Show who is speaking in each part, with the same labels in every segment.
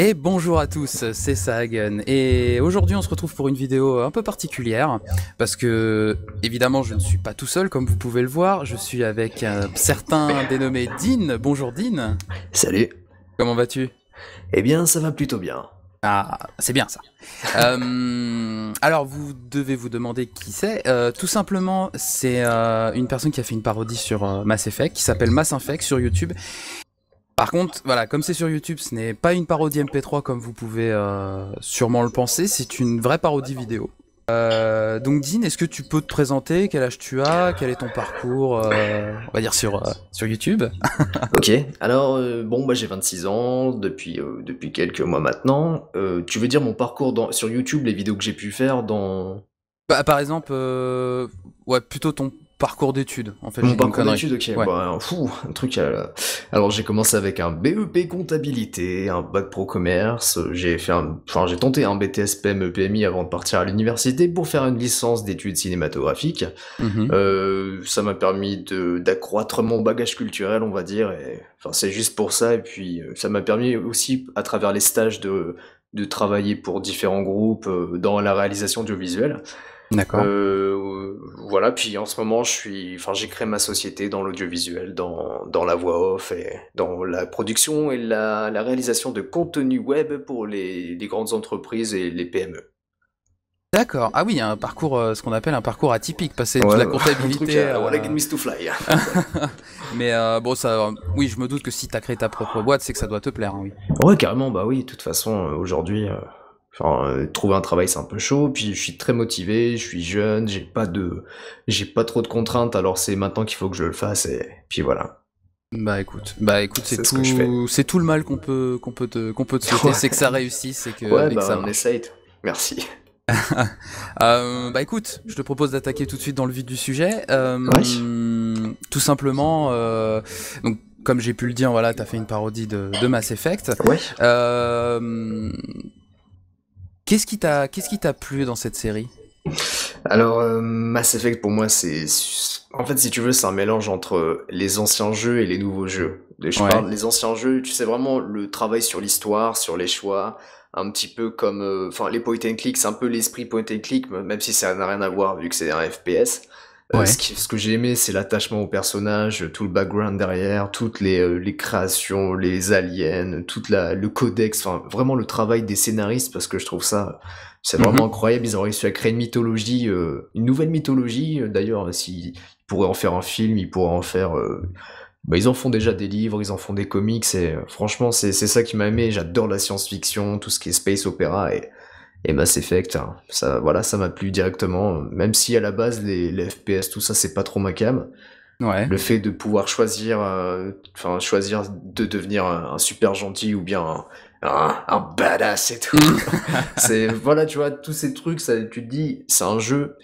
Speaker 1: Et bonjour à tous, c'est Sagan. Et aujourd'hui, on se retrouve pour une vidéo un peu particulière parce que, évidemment, je ne suis pas tout seul, comme vous pouvez le voir. Je suis avec un certain dénommé Dean. Bonjour Dean.
Speaker 2: Salut.
Speaker 1: Comment vas-tu?
Speaker 2: Eh bien, ça va plutôt bien.
Speaker 1: Ah, c'est bien ça. Alors, vous devez vous demander qui c'est. Tout simplement, c'est une personne qui a fait une parodie sur Mass Effect, qui s'appelle Mass Effect sur YouTube. Par contre, voilà, comme c'est sur YouTube, ce n'est pas une parodie MP3 comme vous pouvez sûrement le penser, c'est une vraie parodie vidéo. Donc Dean, est-ce que tu peux te présenter? Quel âge tu as? Quel est ton parcours, on va dire sur YouTube?
Speaker 2: Ok, alors, bon, moi j'ai 26 ans depuis quelques mois maintenant. Tu veux dire mon parcours sur YouTube, les vidéos que j'ai pu faire dans...
Speaker 1: Bah, par exemple, ouais, plutôt ton parcours d'études. En fait,
Speaker 2: Mon
Speaker 1: j'ai dit une
Speaker 2: parcours
Speaker 1: connerie.
Speaker 2: d'études, ok,
Speaker 1: Ouais.
Speaker 2: bah, fou, un truc Alors j'ai commencé avec un BEP comptabilité, un bac pro commerce, j'ai tenté un BTS PME PMI avant de partir à l'université pour faire une licence d'études cinématographiques.
Speaker 1: Mhm.
Speaker 2: Ça m'a permis d'accroître mon bagage culturel, on va dire, et enfin c'est juste pour ça, et puis ça m'a permis aussi, à travers les stages, de travailler pour différents groupes dans la réalisation audiovisuelle.
Speaker 1: D'accord.
Speaker 2: Voilà, puis en ce moment, j'ai créé ma société dans l'audiovisuel, dans la voix off et dans la production et la réalisation de contenu web pour les grandes entreprises et les PME.
Speaker 1: D'accord. Ah oui, un parcours, ce qu'on appelle un parcours atypique, passer de
Speaker 2: Ouais,
Speaker 1: la
Speaker 2: un truc
Speaker 1: comptabilité
Speaker 2: à What I Get
Speaker 1: à...
Speaker 2: Me to Fly.
Speaker 1: Mais bon, ça, oui, je me doute que si t'as créé ta propre boîte, c'est que ça doit te plaire, hein, oui.
Speaker 2: Ouais, carrément, bah oui, de toute façon, aujourd'hui, trouver un travail, c'est un peu chaud, puis je suis très motivé, je suis jeune, j'ai pas trop de contraintes, alors c'est maintenant qu'il faut que je le fasse, et puis voilà,
Speaker 1: Bah écoute,
Speaker 2: c'est ce que je fais.
Speaker 1: c'est tout le mal qu'on peut te souhaiter, c'est que ça réussisse
Speaker 2: Ouais,
Speaker 1: et que ça
Speaker 2: bah on
Speaker 1: marche.
Speaker 2: essaye. Merci.
Speaker 1: Bah écoute, je te propose d'attaquer tout de suite dans le vif du sujet.
Speaker 2: Ouais.
Speaker 1: Tout simplement, donc comme j'ai pu le dire, voilà, t'as fait une parodie de Mass Effect.
Speaker 2: Ouais.
Speaker 1: Euh, qu'est-ce qui t'a plu dans cette série?
Speaker 2: Alors, Mass Effect, pour moi, en fait, si tu veux, c'est un mélange entre les anciens jeux et les nouveaux jeux. Je
Speaker 1: Ouais.
Speaker 2: parle des anciens jeux, tu sais, vraiment le travail sur l'histoire, sur les choix, un petit peu comme... Enfin, les point and click, c'est un peu l'esprit point and click, même si ça n'a rien à voir, vu que c'est un FPS.
Speaker 1: Ouais.
Speaker 2: Ce que j'ai aimé, c'est l'attachement au personnage, tout le background derrière, toutes les créations, les aliens, le codex, enfin vraiment le travail des scénaristes, parce que je trouve ça c'est vraiment
Speaker 1: Mhm.
Speaker 2: incroyable. Ils ont réussi à créer une mythologie, une nouvelle mythologie. D'ailleurs, s'ils pourraient en faire un film, ils pourraient en faire. Bah, ils en font déjà des livres, ils en font des comics, et franchement, c'est ça qui m'a aimé. J'adore la science-fiction, tout ce qui est space opéra, et Mass Effect, hein, ça, voilà, ça m'a plu directement. Même si à la base, les FPS, tout ça, c'est pas trop ma came.
Speaker 1: Ouais.
Speaker 2: Le fait de pouvoir choisir de devenir un super gentil ou bien un badass et tout. Voilà, tu vois, tous ces trucs, ça, tu te dis, c'est un jeu.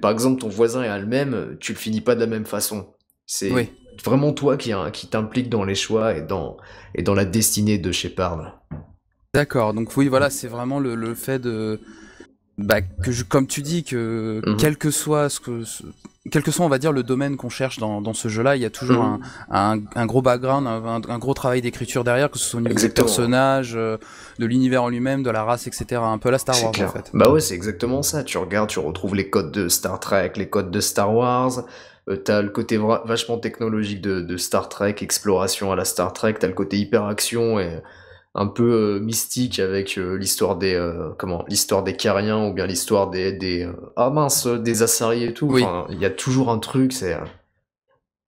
Speaker 2: Par exemple, ton voisin est le même, tu le finis pas de la même façon.
Speaker 1: Oui.
Speaker 2: C'est vraiment toi qui t'implique dans les choix et dans la destinée de Shepard.
Speaker 1: D'accord. Donc oui, voilà, c'est vraiment le fait de bah, comme tu dis, que
Speaker 2: Mhm.
Speaker 1: quel que soit, on va dire, le domaine qu'on cherche dans ce jeu-là, il y a toujours
Speaker 2: Mhm.
Speaker 1: un gros background, un gros travail d'écriture derrière, que ce soit au niveau des
Speaker 2: Exactement.
Speaker 1: personnages, de l'univers en lui-même, de la race, etc. Un peu la Star
Speaker 2: C'est
Speaker 1: Wars, en
Speaker 2: clair.
Speaker 1: fait.
Speaker 2: Bah ouais, c'est exactement ça. Tu regardes, tu retrouves les codes de Star Trek, les codes de Star Wars. T'as le côté vachement technologique de Star Trek, exploration à la Star Trek. T'as le côté hyper action et un peu mystique avec l'histoire des Cariens ou bien l'histoire ah mince, des Asari et tout.
Speaker 1: Oui,
Speaker 2: Enfin, il y a toujours un truc. C'est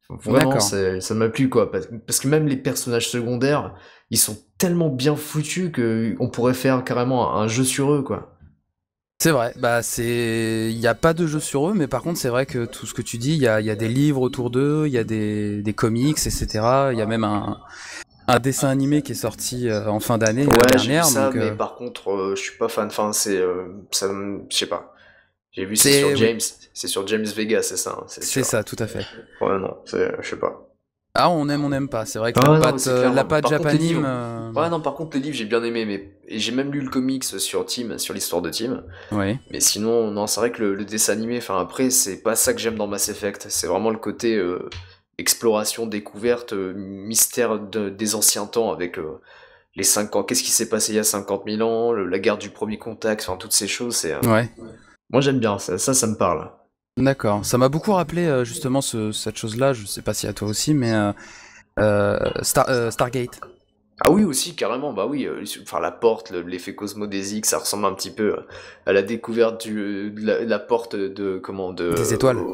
Speaker 2: vraiment,
Speaker 1: d'accord.
Speaker 2: ça m'a plu quoi. Parce que même les personnages secondaires, ils sont tellement bien foutus que on pourrait faire carrément un jeu sur eux quoi.
Speaker 1: C'est vrai, bah il n'y a pas de jeu sur eux, mais par contre c'est vrai que tout ce que tu dis, il y a des livres autour d'eux, il y a des comics, etc. Il y a même un dessin animé qui est sorti en fin d'année
Speaker 2: Ouais, j'ai vu
Speaker 1: dernière,
Speaker 2: ça,
Speaker 1: donc
Speaker 2: mais par contre, je suis pas fan. Enfin, je sais pas. J'ai vu,
Speaker 1: c'est oui,
Speaker 2: c'est sur James Vega, c'est ça, hein, c'est
Speaker 1: c'est
Speaker 2: sûr.
Speaker 1: ça, tout à fait.
Speaker 2: Ouais, non, je sais pas.
Speaker 1: Ah, on n'aime pas. C'est vrai que
Speaker 2: Ah ouais, non, mais c'est clair.
Speaker 1: la patte
Speaker 2: Par contre, les
Speaker 1: japanime.
Speaker 2: livres, ouais, non, par contre, les livres, j'ai bien aimé, et j'ai même lu le comics sur Tim, sur l'histoire de Tim.
Speaker 1: Oui.
Speaker 2: Mais sinon, non, c'est vrai que le dessin animé, enfin, après, c'est pas ça que j'aime dans Mass Effect. C'est vraiment le côté exploration, découverte, mystère des anciens temps avec les 5 ans, qu'est-ce qui s'est passé il y a 50 000 ans, la guerre du premier contact, enfin toutes ces choses,
Speaker 1: Ouais.
Speaker 2: moi j'aime bien, ça me parle.
Speaker 1: D'accord. Ça m'a beaucoup rappelé justement cette chose-là. Je sais pas si à toi aussi, mais Stargate.
Speaker 2: Ah oui, aussi, carrément, bah oui, enfin la porte, l'effet cosmodésique, ça ressemble un petit peu à la découverte de la porte de, comment,
Speaker 1: Des étoiles.
Speaker 2: non,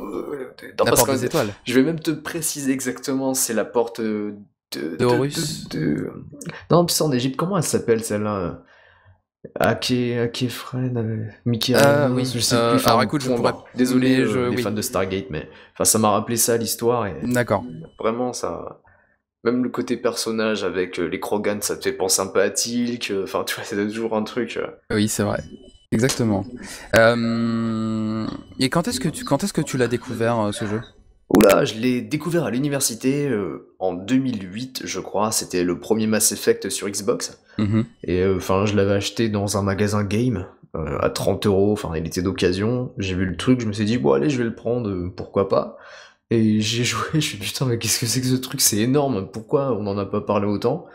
Speaker 1: La
Speaker 2: parce
Speaker 1: porte
Speaker 2: que
Speaker 1: des étoiles.
Speaker 2: je vais même te préciser exactement, c'est la porte
Speaker 1: De Horus.
Speaker 2: Non, tu sais, en Égypte, comment elle s'appelle celle-là? Akefren,
Speaker 1: Ah
Speaker 2: Mikia,
Speaker 1: oui.
Speaker 2: je sais plus,
Speaker 1: Alors
Speaker 2: enfin,
Speaker 1: écoute, je
Speaker 2: point
Speaker 1: pourrais.
Speaker 2: barre. Désolé,
Speaker 1: Mais
Speaker 2: les fans
Speaker 1: oui.
Speaker 2: de Stargate, mais enfin, ça m'a rappelé ça, l'histoire, et
Speaker 1: D'accord.
Speaker 2: vraiment, ça. Même le côté personnage avec les Krogan, ça te fait penser un peu à Tilk, enfin, tu vois, c'est toujours un truc.
Speaker 1: Oui, c'est vrai. Exactement. Et quand est-ce que tu l'as découvert ce jeu?
Speaker 2: Oula, je l'ai découvert à l'université en 2008, je crois. C'était le premier Mass Effect sur Xbox.
Speaker 1: Mhm.
Speaker 2: Et enfin, je l'avais acheté dans un magasin game à 30 €. Enfin, il était d'occasion. J'ai vu le truc, je me suis dit, bon, allez, je vais le prendre, pourquoi pas. Et j'ai joué, je suis putain, mais qu'est-ce que c'est que ce truc? C'est énorme. Pourquoi on n'en a pas parlé autant?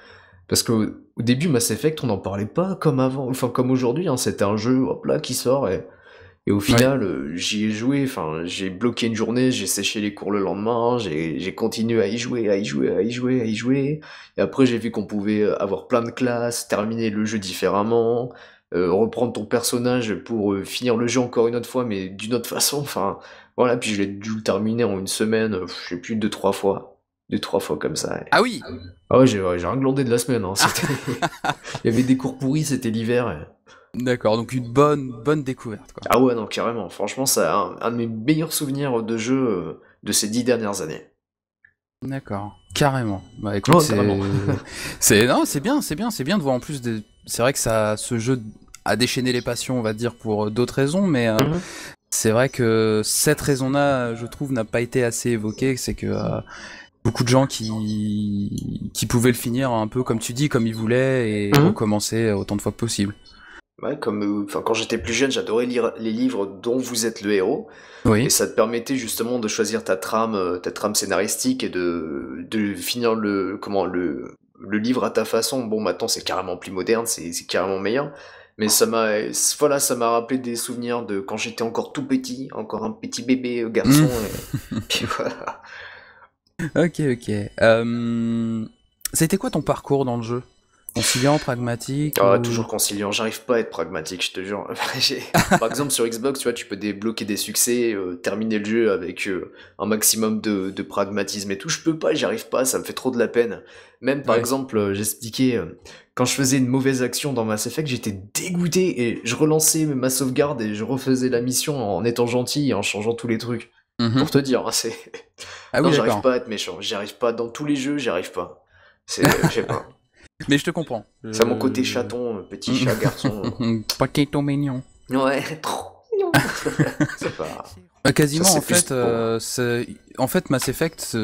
Speaker 2: Parce que au début, Mass Effect, on n'en parlait pas comme avant, enfin comme aujourd'hui. Hein. C'était un jeu, hop là, qui sort et au
Speaker 1: Oui.
Speaker 2: final, j'y ai joué. Enfin, j'ai bloqué une journée, j'ai séché les cours le lendemain, j'ai continué à y jouer, à y jouer, à y jouer, à y jouer. Et après, j'ai vu qu'on pouvait avoir plein de classes, terminer le jeu différemment, reprendre ton personnage pour finir le jeu encore une autre fois, mais d'une autre façon. Enfin, voilà. Puis je l'ai dû le terminer en une semaine, je sais plus, deux, trois fois comme ça.
Speaker 1: Ah oui.
Speaker 2: Ah ouais, j'ai un glandé de la semaine. Hein. Il y avait des cours pourris, c'était l'hiver.
Speaker 1: D'accord. Donc une bonne découverte, quoi.
Speaker 2: Ah ouais, non, carrément. Franchement, c'est un de mes meilleurs souvenirs de jeu de ces 10 dernières années.
Speaker 1: D'accord. Carrément. Bah écoute,
Speaker 2: Oh, carrément.
Speaker 1: non, c'est bien de voir en plus c'est vrai que ce jeu a déchaîné les passions, on va dire, pour d'autres raisons, mais
Speaker 2: Mhm.
Speaker 1: c'est vrai que cette raison-là, je trouve, n'a pas été assez évoquée. C'est que beaucoup de gens qui pouvaient le finir un peu comme tu dis, comme ils voulaient, et
Speaker 2: Mhm.
Speaker 1: recommencer autant de fois que possible.
Speaker 2: Ouais, comme, enfin, quand j'étais plus jeune, j'adorais lire les livres dont vous êtes le héros, et
Speaker 1: Oui.
Speaker 2: ça te permettait justement de choisir ta trame scénaristique et de finir le livre à ta façon. Bon, maintenant c'est carrément plus moderne, c'est carrément meilleur, mais voilà, ça m'a rappelé des souvenirs de quand j'étais encore tout petit, encore un petit bébé garçon,
Speaker 1: Mm.
Speaker 2: et puis voilà.
Speaker 1: Ok, ok. C'était quoi ton parcours dans le jeu? Conciliant, pragmatique
Speaker 2: Ah,
Speaker 1: ou...
Speaker 2: toujours conciliant, j'arrive pas à être pragmatique, je te jure. Par exemple, sur Xbox, tu vois, tu peux débloquer des succès, terminer le jeu avec un maximum de pragmatisme et tout. Je peux pas, j'y arrive pas, ça me fait trop de la peine. Même, par
Speaker 1: Ouais.
Speaker 2: exemple, j'expliquais, quand je faisais une mauvaise action dans Mass Effect, j'étais dégoûté et je relançais ma sauvegarde et je refaisais la mission en étant gentil et en changeant tous les trucs.
Speaker 1: Mhm.
Speaker 2: Pour te dire, hein, c'est...
Speaker 1: Ah
Speaker 2: Non,
Speaker 1: oui,
Speaker 2: j'arrive
Speaker 1: d'accord.
Speaker 2: pas à être méchant, j'y arrive pas. Dans tous les jeux, j'y arrive pas. C'est... Je sais pas.
Speaker 1: Mais je te comprends.
Speaker 2: C'est mon côté chaton, petit chat garçon.
Speaker 1: Paquito mignon.
Speaker 2: Ouais, trop mignon. C'est pas... Ça,
Speaker 1: Quasiment,
Speaker 2: c'est plus pour...
Speaker 1: en fait, Mass Effect,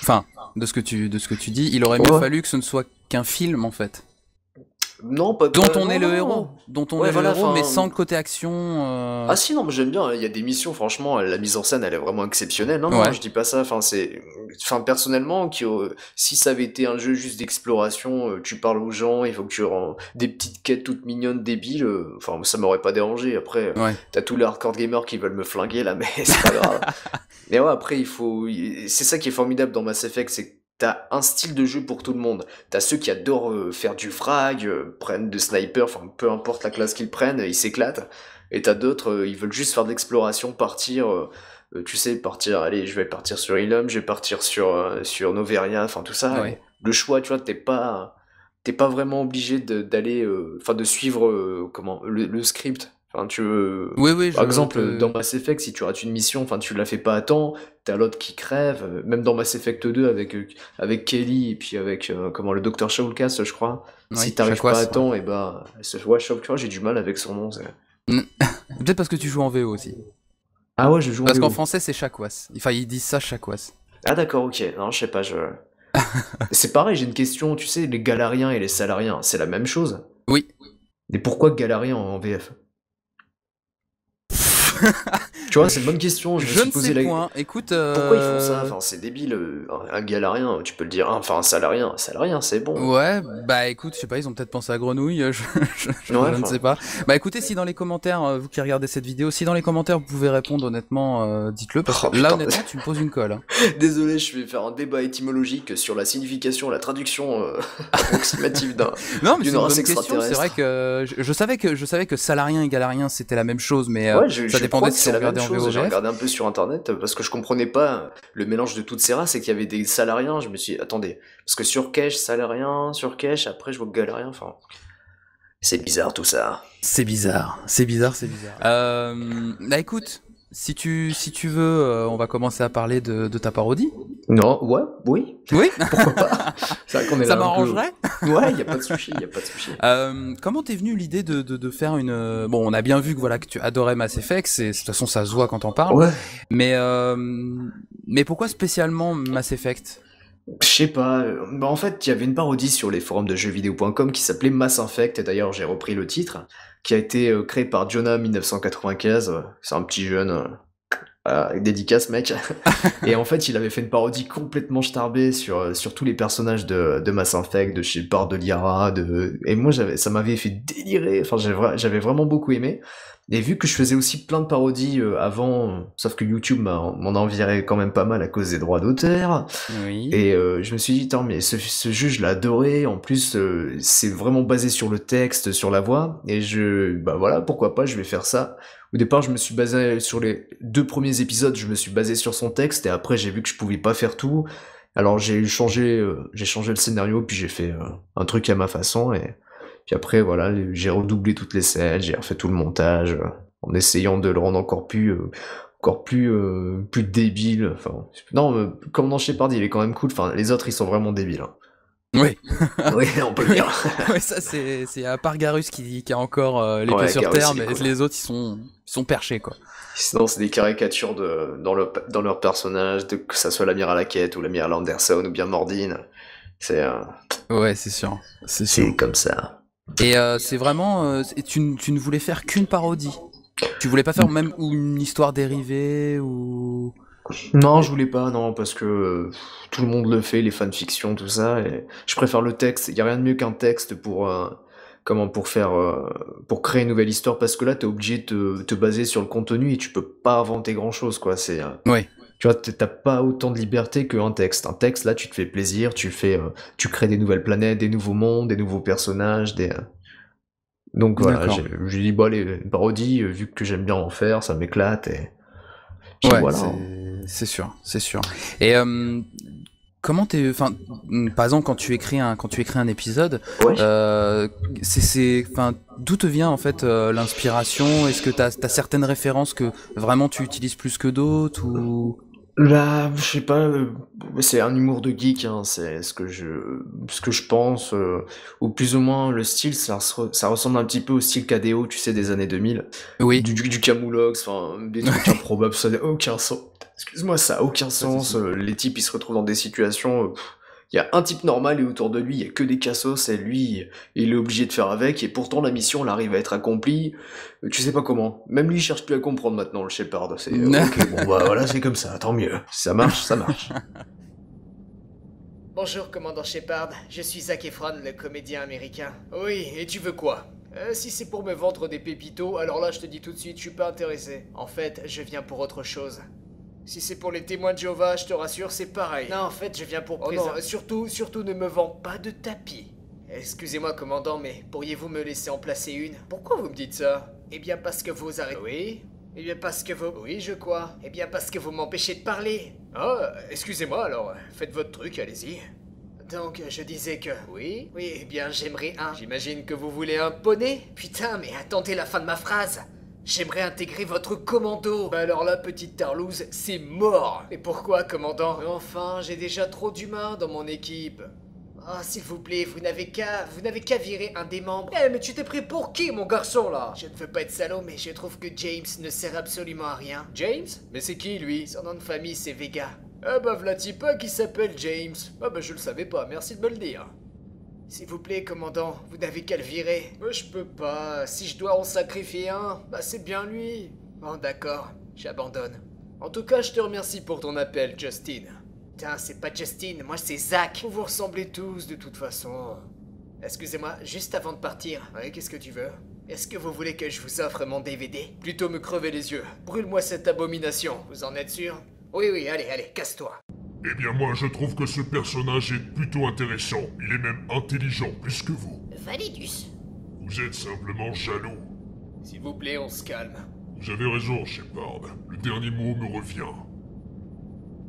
Speaker 1: enfin, de ce que tu dis, il aurait mieux
Speaker 2: Ouais.
Speaker 1: fallu que ce ne soit qu'un film, en fait.
Speaker 2: Non, pas...
Speaker 1: Dont on est
Speaker 2: non,
Speaker 1: le
Speaker 2: non,
Speaker 1: héros.
Speaker 2: non.
Speaker 1: Dont on
Speaker 2: Ouais,
Speaker 1: est le
Speaker 2: voilà,
Speaker 1: héros, mais
Speaker 2: enfin...
Speaker 1: sans le côté action.
Speaker 2: Ah si, non, mais j'aime bien, il y a des missions, franchement, la mise en scène, elle est vraiment exceptionnelle. Non, non,
Speaker 1: Ouais.
Speaker 2: je dis pas ça, enfin, c'est... Enfin, personnellement, si ça avait été un jeu juste d'exploration, tu parles aux gens, il faut que tu rends des petites quêtes toutes mignonnes, débiles, enfin, ça m'aurait pas dérangé. Après,
Speaker 1: Ouais.
Speaker 2: t'as tous les hardcore gamers qui veulent me flinguer, là, mais c'est pas grave. Mais ouais, après, c'est ça qui est formidable dans Mass Effect, c'est que t'as un style de jeu pour tout le monde. T'as ceux qui adorent faire du frag, prennent de sniper, enfin, peu importe la classe qu'ils prennent, ils s'éclatent. Et t'as d'autres, ils veulent juste faire de l'exploration, partir, tu sais, partir, allez, je vais partir sur Ilum, je vais partir sur Noveria, enfin tout ça.
Speaker 1: Ouais.
Speaker 2: Et le choix, tu vois, t'es pas vraiment obligé d'aller, enfin de suivre, comment, le script. Enfin,
Speaker 1: Oui, oui,
Speaker 2: par
Speaker 1: je
Speaker 2: exemple, dans
Speaker 1: te.
Speaker 2: Mass Effect, si tu rates une mission, enfin tu la fais pas à temps, t'as l'autre qui crève, même dans Mass Effect 2 avec Kelly et puis avec, comment, le docteur Shawkas, je crois. Si
Speaker 1: Oui,
Speaker 2: t'arrives pas à
Speaker 1: Chakwas, ouais.
Speaker 2: temps, et bah, ouais, Shawkas, j'ai du mal avec son nom.
Speaker 1: Mm. Peut-être parce que tu joues en VO aussi.
Speaker 2: Ah ouais, je joue en
Speaker 1: Parce qu'en
Speaker 2: VO.
Speaker 1: français, c'est Chakwas. Enfin, ils disent ça Chakwas.
Speaker 2: Ah d'accord, ok. Non, je sais pas, c'est pareil, j'ai une question, tu sais, les Galariens et les Salariens, c'est la même chose.
Speaker 1: Oui.
Speaker 2: Mais pourquoi Galariens en VF? Tu vois, c'est une bonne question. Je me
Speaker 1: Je
Speaker 2: suis
Speaker 1: ne
Speaker 2: posé
Speaker 1: sais point. Écoute,
Speaker 2: Pourquoi ils font ça? Enfin, c'est débile. Un galarien, tu peux le dire. Enfin, un salarien, c'est bon.
Speaker 1: ouais, bah écoute, je sais pas, ils ont peut-être pensé à grenouille,
Speaker 2: Ouais,
Speaker 1: je ne sais
Speaker 2: enfin.
Speaker 1: pas. Bah écoutez, si dans les commentaires, vous qui regardez cette vidéo, si dans les commentaires vous pouvez répondre honnêtement, dites-le, parce que
Speaker 2: Oh
Speaker 1: là
Speaker 2: putain.
Speaker 1: honnêtement, tu me poses une colle. Hein.
Speaker 2: Désolé, je vais faire un débat étymologique sur la signification, la traduction approximative
Speaker 1: Non, mais
Speaker 2: d'une
Speaker 1: c'est une
Speaker 2: race
Speaker 1: bonne question. C'est vrai
Speaker 2: extraterrestre.
Speaker 1: que je savais que salarien et galarien c'était la même chose, mais
Speaker 2: Ouais,
Speaker 1: ça
Speaker 2: je
Speaker 1: dépendait
Speaker 2: crois
Speaker 1: de
Speaker 2: que
Speaker 1: si
Speaker 2: c'est
Speaker 1: on
Speaker 2: la même
Speaker 1: regardait en
Speaker 2: chose. J'ai
Speaker 1: VOVF.
Speaker 2: regardé un peu sur internet parce que je comprenais pas le mélange de toutes ces races et qu'il y avait des salariens. Je me suis dit, attendez, parce que sur Kesh, salarien, sur Kesh, après je vois galarien. Enfin, c'est bizarre tout ça.
Speaker 1: C'est bizarre, c'est bizarre, c'est bizarre. Bah écoute, si tu veux, on va commencer à parler de ta parodie.
Speaker 2: Non, ouais, oui,
Speaker 1: Oui,
Speaker 2: pourquoi pas. C'est vrai qu'on est
Speaker 1: ça
Speaker 2: là un peu.
Speaker 1: m'arrangerait.
Speaker 2: Ouais, y a pas de souci, y a pas de souci.
Speaker 1: Comment t'es venu l'idée de faire une... Bon, on a bien vu que voilà que tu adorais Mass Effect, de toute façon ça se voit quand on parle,
Speaker 2: Ouais.
Speaker 1: mais mais pourquoi spécialement Mass Effect?
Speaker 2: Je sais pas, bah en fait, il y avait une parodie sur les forums de jeuxvideo.com qui s'appelait Mass Effect, et d'ailleurs j'ai repris le titre, qui a été créé par Jonah 1995, c'est un petit jeune, dédicace mec, et en fait il avait fait une parodie complètement starbée sur tous les personnages de Mass Effect, de Shepard, de Liara, et moi ça m'avait fait délirer, enfin j'avais vraiment beaucoup aimé. Et vu que je faisais aussi plein de parodies avant, sauf que YouTube m'en a viré quand même pas mal à cause des droits d'auteur,
Speaker 1: Oui.
Speaker 2: et je me suis dit, attends, mais ce jeu, je l'ai adoré. En plus, c'est vraiment basé sur le texte, sur la voix. Et bah voilà, pourquoi pas, je vais faire ça. Au départ, je me suis basé sur les 2 premiers épisodes, je me suis basé sur son texte. Et après, j'ai vu que je pouvais pas faire tout. Alors j'ai changé le scénario, puis j'ai fait un truc à ma façon. Et puis après, voilà, j'ai redoublé toutes les scènes, j'ai refait tout le montage, en essayant de le rendre encore plus débile. Enfin, non, comme dans Shepard, il est quand même cool. Enfin, les autres, ils sont vraiment débiles. Hein.
Speaker 1: Oui.
Speaker 2: Oui, on peut le
Speaker 1: Oui.
Speaker 2: dire.
Speaker 1: Ouais, ça c'est à part Garus qui a encore les pieds
Speaker 2: Ouais,
Speaker 1: sur
Speaker 2: Garrus,
Speaker 1: terre,
Speaker 2: il est
Speaker 1: mais
Speaker 2: cool.
Speaker 1: les autres ils sont perchés quoi.
Speaker 2: Sinon, c'est des caricatures dans leur personnage, que ça soit l'amiral Hackett ou l'amiral Anderson ou bien Mordine. C'est
Speaker 1: Ouais, c'est sûr, c'est sûr.
Speaker 2: c'est comme ça.
Speaker 1: Et c'est vraiment, tu ne voulais faire qu'une parodie. Tu voulais pas faire même ou une histoire dérivée ou...
Speaker 2: Non, je voulais pas, non, parce que tout le monde le fait, les fanfictions, tout ça, et je préfère le texte. Il y a rien de mieux qu'un texte pour créer une nouvelle histoire, parce que là, t'es obligé de te baser sur le contenu et tu peux pas inventer grand-chose, quoi.
Speaker 1: Ouais,
Speaker 2: Tu vois, t'as pas autant de liberté qu'un texte. Un texte, là, tu te fais plaisir, tu crées des nouvelles planètes, des nouveaux mondes, des nouveaux personnages, donc voilà,
Speaker 1: d'accord.
Speaker 2: j'ai dit, bon, les parodies, vu que j'aime bien en faire, ça m'éclate, et puis
Speaker 1: Ouais,
Speaker 2: voilà. Hein.
Speaker 1: c'est sûr, c'est sûr. Et comment t'es, enfin, par exemple quand tu écris un épisode,
Speaker 2: Ouais.
Speaker 1: enfin, d'où te vient en fait l'inspiration? Est-ce que t'as certaines références que vraiment tu utilises plus que d'autres ou...
Speaker 2: Là, je sais pas, c'est un humour de geek, hein, c'est ce que je pense, ou plus ou moins le style, ça ressemble un petit peu au style KDO, tu sais, des années 2000,
Speaker 1: Oui,
Speaker 2: du Camoulox, enfin, des trucs improbables, ça n'a aucun sens. Excuse-moi, ça a aucun
Speaker 1: pas de
Speaker 2: sens,
Speaker 1: souci.
Speaker 2: les types, ils se retrouvent dans des situations, il y a un type normal et autour de lui, il y a que des cassos, et lui, il est obligé de faire avec, et pourtant la mission, elle arrive à être accomplie, tu sais pas comment. Même lui, il cherche plus à comprendre maintenant, le Shepard. C'est ok, bon bah voilà, c'est comme ça, tant mieux. Si ça marche, ça marche.
Speaker 3: Bonjour, commandant Shepard. Je suis Zac Efron, le comédien américain. Oui, et tu veux quoi? Si c'est pour me vendre des pépitos, alors là, je te dis tout de suite, je suis pas intéressé. En fait, je viens pour autre chose. Si c'est pour les témoins de Jéhovah, je te rassure, c'est pareil. Non, en fait, je viens pour préserver... surtout ne me vends pas de tapis. Excusez-moi, commandant, mais pourriez-vous me laisser en placer une? Pourquoi vous me dites ça? Eh bien, parce que vous arrêtez... Oui? Eh bien, parce que vous... Oui, je crois. Eh bien, parce que vous m'empêchez de parler. Oh, excusez-moi, alors, faites votre truc, allez-y. Donc, je disais que... Oui? Oui, eh bien, j'aimerais un... J'imagine que vous voulez un poney? Putain, mais attendez la fin de ma phrase. J'aimerais intégrer votre commando. Bah alors là, petite tarlouse, c'est mort. Et pourquoi, commandant? Enfin, j'ai déjà trop d'humains dans mon équipe. Ah, s'il vous plaît, vous n'avez qu'à virer un des membres. Eh, mais tu t'es pris pour qui, mon garçon, là? Je ne veux pas être salaud, mais je trouve que James ne sert absolument à rien. James? Mais c'est qui, lui? Son nom de famille, c'est Vega. Ah bah, v'là-t-il pas qui s'appelle James? Ah bah, je le savais pas, merci de me le dire. S'il vous plaît, commandant, vous n'avez qu'à le virer. Je peux pas, si je dois en sacrifier un, bah c'est bien lui. Bon, d'accord, j'abandonne. En tout cas, je te remercie pour ton appel, Justin. Putain, c'est pas Justin, moi c'est Zach. Vous vous ressemblez tous, de toute façon. Excusez-moi, juste avant de partir, oui, qu'est-ce que tu veux? Est-ce que vous voulez que je vous offre mon DVD? Plutôt me crever les yeux. Brûle-moi cette abomination, vous en êtes sûr? Oui, allez, casse-toi.
Speaker 4: Eh bien moi je trouve que ce personnage est plutôt intéressant. Il est même intelligent plus que vous.
Speaker 5: Validus.
Speaker 4: Vous êtes simplement jaloux.
Speaker 3: S'il vous plaît, on se calme.
Speaker 4: Vous avez raison, Shepard. Le dernier mot me revient.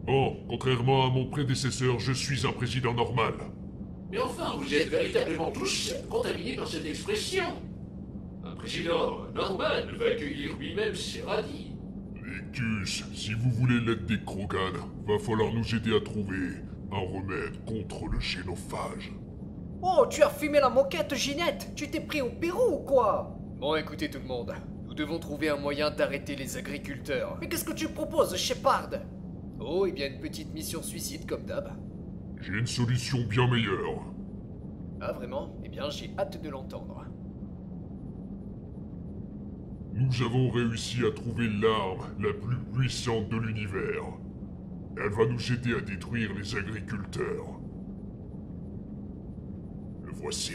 Speaker 4: Or, contrairement à mon prédécesseur, je suis un président normal.
Speaker 6: Mais enfin, vous êtes véritablement tous contaminés par cette expression. Un président normal va accueillir lui-même ses radis.
Speaker 4: Victus, si vous voulez l'aide des Krogan, va falloir nous aider à trouver un remède contre le génophage.
Speaker 3: Oh, tu as fumé la moquette, Ginette. Tu t'es pris au Pérou ou quoi? Bon, écoutez tout le monde. Nous devons trouver un moyen d'arrêter les agriculteurs. Mais qu'est-ce que tu proposes, Shepard? Oh, et bien une petite mission suicide comme d'hab.
Speaker 4: J'ai une solution bien meilleure.
Speaker 3: Ah, vraiment? Eh bien, j'ai hâte de l'entendre.
Speaker 4: Nous avons réussi à trouver l'arme la plus puissante de l'univers. Elle va nous aider à détruire les agriculteurs. Le voici.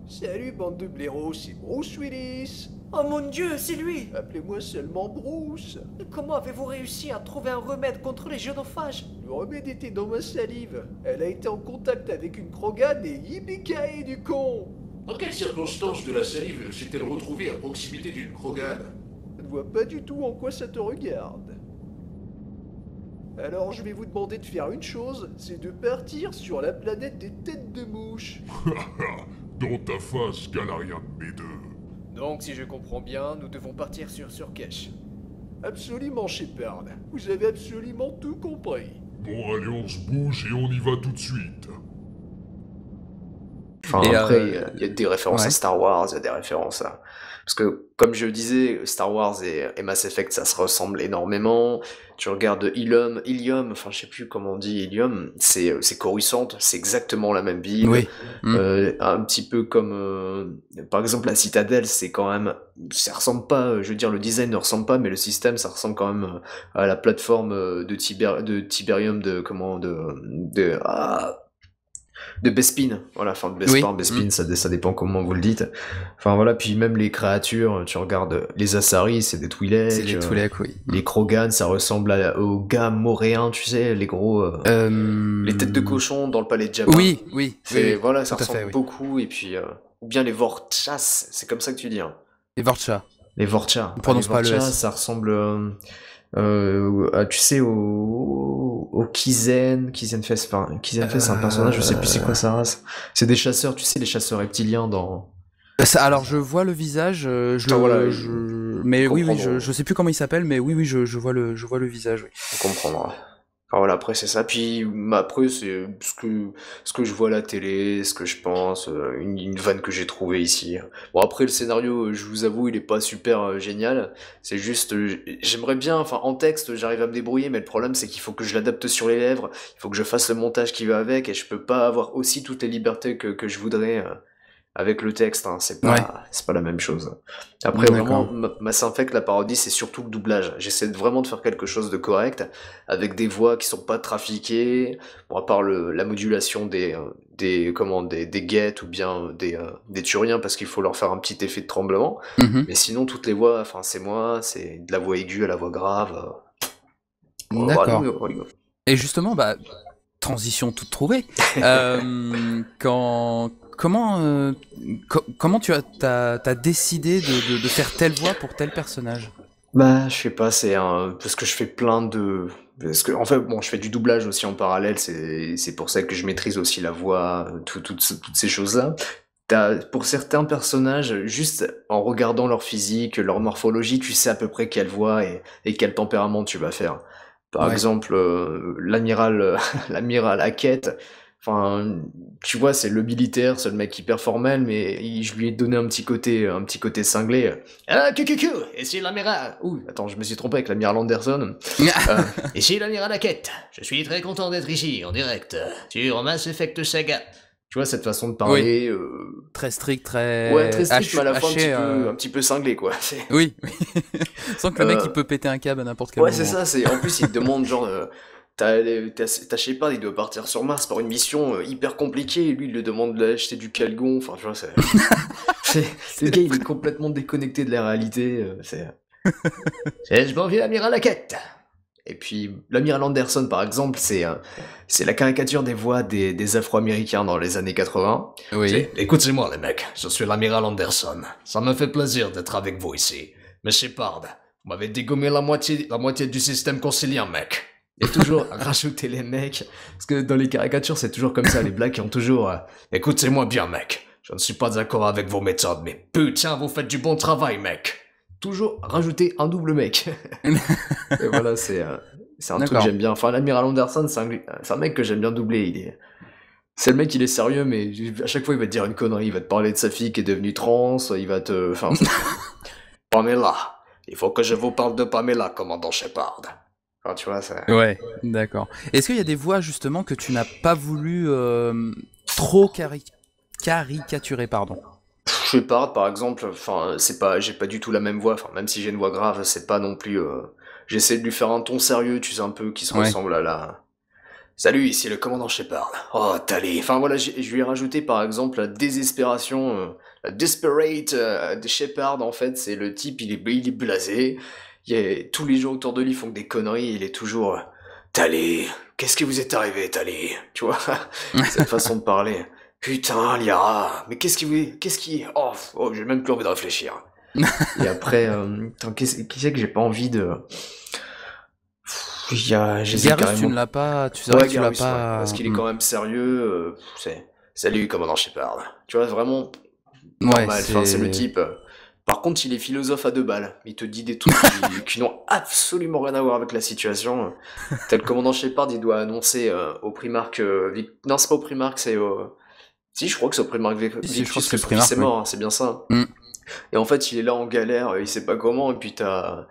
Speaker 7: Salut bande de blaireaux, c'est Bruce Willis.
Speaker 3: Oh mon Dieu, c'est lui!
Speaker 7: Appelez-moi seulement Bruce.
Speaker 3: Comment avez-vous réussi à trouver un remède contre les génophages?
Speaker 7: Le remède était dans ma salive. Elle a été en contact avec une Krogan et yippee du con.
Speaker 6: Dans quelles circonstances de la salive s'est-elle retrouvée à proximité d'une Krogan?
Speaker 7: Je ne vois pas du tout en quoi ça te regarde. Alors je vais vous demander de faire une chose, c'est de partir sur la planète des têtes de mouche.
Speaker 4: Dans ta face, Galarian B2.
Speaker 3: Donc, si je comprends bien, nous devons partir sur Surkesh.
Speaker 7: Absolument, Shepard. Vous avez absolument tout compris.
Speaker 4: Bon, allez, on se bouge et on y va tout de suite.
Speaker 2: Enfin,
Speaker 1: Et
Speaker 2: après, il y a des références
Speaker 1: ouais.
Speaker 2: à Star Wars, il y a des références à... Parce que, comme je le disais, Star Wars et Mass Effect, ça se ressemble énormément. Tu regardes Ilium, enfin, je sais plus comment on dit Ilium, c'est Coruscant, c'est exactement la même ville.
Speaker 1: Oui.
Speaker 2: Un petit peu comme... par exemple, la Citadelle, c'est quand même... Ça ressemble pas, je veux dire, le design ne ressemble pas, mais le système, ça ressemble quand même à la plateforme de Tiberium, de Bespin, voilà, enfin de Bespin,
Speaker 1: Oui.
Speaker 2: Bespin, ça dépend comment vous le dites. Enfin voilà, puis même les créatures, tu regardes les Asari, c'est des Twi'lek.
Speaker 1: C'est les Twi'lek, oui.
Speaker 2: Les Krogan, ça ressemble aux gars moréens, tu sais, les gros, les têtes de cochon dans le palais de Jabba.
Speaker 1: Oui.
Speaker 2: Voilà, ça
Speaker 1: tout à fait,
Speaker 2: ressemble
Speaker 1: oui.
Speaker 2: beaucoup, et puis, ou bien les Vorchas, c'est comme ça que tu dis, hein.
Speaker 1: Et Vorcha.
Speaker 2: Les Vorchas.
Speaker 1: On prononce
Speaker 2: Les
Speaker 1: pas le
Speaker 2: Vorchas,
Speaker 1: S.
Speaker 2: ça ressemble, tu sais, au Kizen Fest, enfin, Kizen Fest, c'est un personnage, je sais plus c'est quoi sa race. C'est des chasseurs, tu sais, les chasseurs reptiliens dans...
Speaker 1: Alors, je vois le visage, mais oui, je sais plus comment il s'appelle, mais oui, je vois le visage, oui.
Speaker 2: On comprendra. Enfin voilà, après c'est ça, puis après c'est ce que je vois à la télé, ce que je pense, une vanne que j'ai trouvée ici. Bon après le scénario, je vous avoue, il est pas super génial, c'est juste, j'aimerais bien, enfin en texte j'arrive à me débrouiller, mais le problème c'est qu'il faut que je l'adapte sur les lèvres, il faut que je fasse le montage qui va avec, et je peux pas avoir aussi toutes les libertés que je voudrais avec le texte, hein. C'est pas la même chose. Après,
Speaker 1: D'accord.
Speaker 2: vraiment, Mass Effect, la parodie, c'est surtout le doublage. J'essaie vraiment de faire quelque chose de correct, avec des voix qui sont pas trafiquées, bon, à part la modulation des guettes ou bien des Turiens, parce qu'il faut leur faire un petit effet de tremblement.
Speaker 1: Mhm.
Speaker 2: Mais sinon, toutes les voix, enfin, c'est moi, c'est de la voix aiguë à la voix grave.
Speaker 1: D'accord.
Speaker 2: Voilà.
Speaker 1: Et justement, bah, transition toute trouvée. Comment t'as décidé de faire telle voix pour tel personnage?
Speaker 2: Bah, je sais pas, parce que je fais parce que, en fait, bon, je fais du doublage aussi en parallèle, c'est pour ça que je maîtrise aussi la voix, toutes ces choses-là. Pour certains personnages, juste en regardant leur physique, leur morphologie, tu sais à peu près quelle voix et quel tempérament tu vas faire. Par exemple, l'amiral Hackett, enfin, tu vois, c'est le militaire, c'est le mec hyper formel, mais je lui ai donné un petit côté cinglé. Ah, ici l'amiral. Ouh, attends, je me suis trompé avec l'amiral Anderson. Ici l'amiral Hackett. Je suis très content d'être ici, en direct, sur Mass Effect Saga. Tu vois, cette façon de parler...
Speaker 1: Très strict, très...
Speaker 2: Ouais, très strict, mais à la fois
Speaker 1: haché,
Speaker 2: un petit peu cinglé, quoi.
Speaker 1: Oui, sans que le mec, il peut péter un câble à n'importe quel moment.
Speaker 2: Ouais, c'est ça, en plus, il te demande, genre... T'as Shepard, il doit partir sur Mars par une mission hyper compliquée, et lui, il lui demande d'acheter du calgon, enfin, tu vois, le gars, il est complètement déconnecté de la réalité, Je m'en vais, l'amiral Hackett. Et puis, l'amiral Anderson, par exemple, c'est la caricature des voix des Afro-Américains dans les années 80.
Speaker 1: Oui.
Speaker 6: Écoutez-moi, les mecs, je suis l'amiral Anderson. Ça me fait plaisir d'être avec vous ici. Mais Shepard, vous m'avez dégommé la moitié du système concilien, mec.
Speaker 2: Et toujours rajouter les mecs, parce que dans les caricatures, c'est toujours comme ça, les blacks qui ont toujours...
Speaker 6: Écoutez-moi bien, mec. Je ne suis pas d'accord avec vos méthodes, mais putain, vous faites du bon travail, mec.
Speaker 2: Toujours rajouter un double mec. Et voilà, c'est un truc que j'aime bien. Enfin, l'amiral Anderson, c'est un mec que j'aime bien doubler. C'est le mec, il est sérieux, mais à chaque fois, il va te dire une connerie. Il va te parler de sa fille qui est devenue trans, il va te... Enfin...
Speaker 6: Pamela. Il faut que je vous parle de Pamela, commandant Shepard.
Speaker 2: Enfin, tu vois, ça...
Speaker 1: Ouais, d'accord. Est-ce qu'il y a des voix, justement, que tu n'as pas voulu trop caricaturer, pardon?
Speaker 2: Shepard, par exemple, enfin, j'ai pas du tout la même voix, enfin, même si j'ai une voix grave, c'est pas non plus, j'essaie de lui faire un ton sérieux, tu sais, un peu, qui se ressemble à la... Salut, ici le commandant Shepard. Oh, Tali. Enfin, voilà, je lui ai rajouté, par exemple, la désespération, la desperate de Shepard, en fait, c'est le type, il est blasé, tous les gens autour de lui font des conneries, il est toujours,
Speaker 6: Tali, qu'est-ce qui vous est arrivé, Tali?
Speaker 2: Tu vois, cette façon de parler.
Speaker 6: Putain, Liara, mais qu'est-ce qui... Oh, j'ai même plus envie de réfléchir.
Speaker 2: Et après, qui c'est que j'ai pas envie de...
Speaker 1: Garus, tu ne l'as pas... Tu sais que tu l'as pas...
Speaker 2: parce qu'il est quand même sérieux, Salut, commandant Shepard. Tu vois, vraiment...
Speaker 1: Ouais,
Speaker 2: normal, c'est le type... Par contre, il est philosophe à 2 balles. Il te dit des trucs qui n'ont absolument rien à voir avec la situation. Tel commandant Shepard, il doit annoncer au Primark... Non, c'est pas au Primark, c'est au... Si, je crois que c'est au Primark Victus que son fils est mort, hein, c'est bien ça. Et en fait, il est là en galère, il sait pas comment, et puis t'as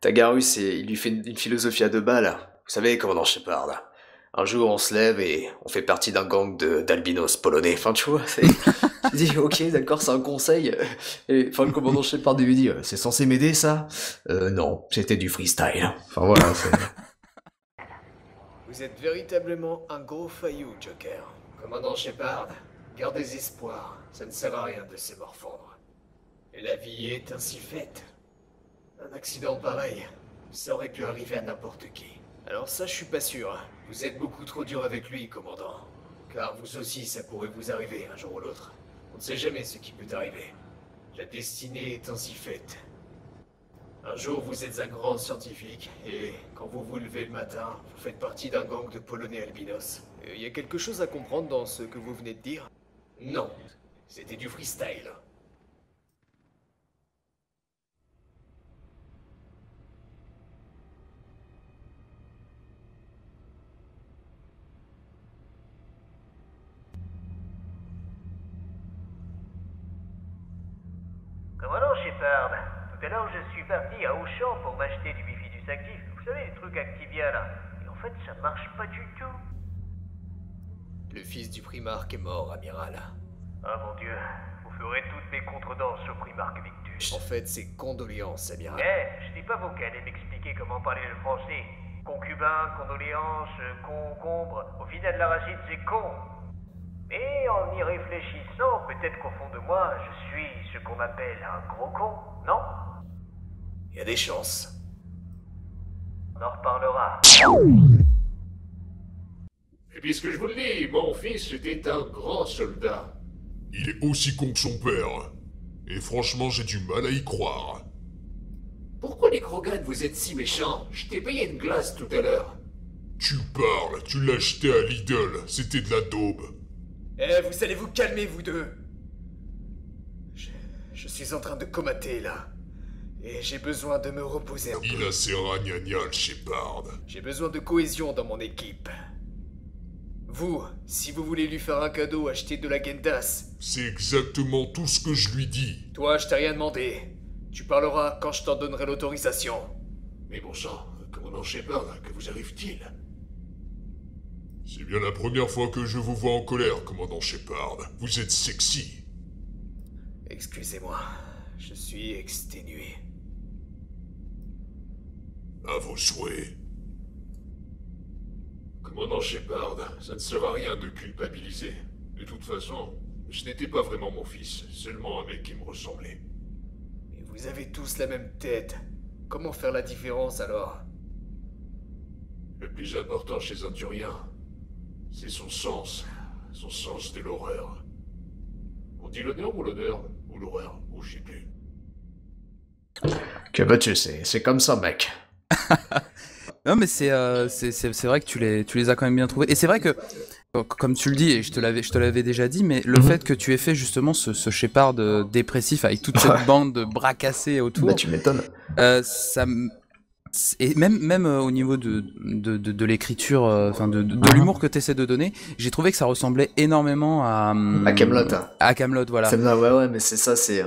Speaker 2: Garus, et il lui fait une philosophie à 2 balles.
Speaker 6: Vous savez, commandant Shepard, un jour on se lève et on fait partie d'un gang d'albinos polonais.
Speaker 2: Enfin, tu vois, tu dis, ok, d'accord, c'est un conseil. Et enfin, le commandant Shepard lui dit, c'est censé m'aider, ça?
Speaker 6: Non, c'était du freestyle.
Speaker 2: Enfin, voilà,
Speaker 3: Vous êtes véritablement un gros faillou, Joker.
Speaker 6: Commandant Shepard, gardez espoir, ça ne sert à rien de se morfondre. Et la vie est ainsi faite. Un accident pareil, ça aurait pu arriver à n'importe qui.
Speaker 3: Alors ça, je suis pas sûr.
Speaker 6: Vous êtes beaucoup trop dur avec lui, commandant. Car vous aussi, ça pourrait vous arriver un jour ou l'autre. On ne sait jamais ce qui peut arriver. La destinée est ainsi faite. Un jour, vous êtes un grand scientifique, et quand vous vous levez le matin, vous faites partie d'un gang de Polonais albinos.
Speaker 3: Il y a quelque chose à comprendre dans ce que vous venez de dire?
Speaker 6: Non, c'était du freestyle.
Speaker 5: Commandant Shepard, tout à l'heure je suis parti à Auchan pour m'acheter du bifidus actif. Vous savez, les trucs Activia là. Et en fait, ça marche pas du tout.
Speaker 3: Le fils du Primarque est mort, amiral.
Speaker 5: Ah mon dieu, vous ferez toutes mes contredanses au Primarque Victus.
Speaker 3: En fait, c'est condoléances, amiral.
Speaker 5: Je dis pas vous qui allez m'expliquer comment parler le français. Concubin, condoléances, concombre. Au final, la racine c'est con. Mais en y réfléchissant, peut-être qu'au fond de moi, je suis ce qu'on appelle un gros con, non?
Speaker 6: Il y a des chances.
Speaker 5: On en reparlera.
Speaker 6: Et puisque je vous le dis, mon fils était un grand soldat.
Speaker 4: Il est aussi con que son père. Et franchement, j'ai du mal à y croire.
Speaker 6: Pourquoi les Krogan, vous êtes si méchants? Je t'ai payé une glace tout à l'heure.
Speaker 4: Tu parles, tu l'as acheté à Lidl, c'était de la daube.
Speaker 3: Vous allez vous calmer, vous deux. Je suis en train de comater, là. Et j'ai besoin de me reposer un peu.
Speaker 4: Il a ses ragnagnas, le Shepard.
Speaker 3: J'ai besoin de cohésion dans mon équipe. Vous, si vous voulez lui faire un cadeau, achetez de la Gendas.
Speaker 4: C'est exactement tout ce que je lui dis.
Speaker 3: Toi, je t'ai rien demandé. Tu parleras quand je t'en donnerai l'autorisation.
Speaker 6: Mais bon sang, commandant Shepard, que vous arrive-t-il?
Speaker 4: C'est bien la première fois que je vous vois en colère, commandant Shepard. Vous êtes sexy.
Speaker 6: Excusez-moi, je suis exténué.
Speaker 4: À vos souhaits.
Speaker 6: Commandant Shepard, ça ne sert à rien de culpabiliser. De toute façon, ce n'était pas vraiment mon fils, seulement un mec qui me ressemblait. Mais vous avez tous la même tête. Comment faire la différence alors? Le plus important chez un Turien, c'est son sens de l'horreur. On dit l'honneur ou l'honneur? Ou l'horreur? Ou je sais plus.
Speaker 2: Que veux-tu, c'est comme ça, mec.
Speaker 1: Non, mais c'est vrai que tu les as quand même bien trouvés. Et c'est vrai que, comme tu le dis, et je te l'avais déjà dit, mais le fait que tu aies fait justement ce Shepard dépressif avec toute cette bande de bras cassés autour,
Speaker 2: Bah, tu m'étonnes.
Speaker 1: et même au niveau de l'écriture, enfin de l'humour que tu essaies de donner, j'ai trouvé que ça ressemblait énormément à
Speaker 2: Kaamelott.
Speaker 1: À Kaamelott, voilà.
Speaker 2: Ouais, mais c'est ça, c'est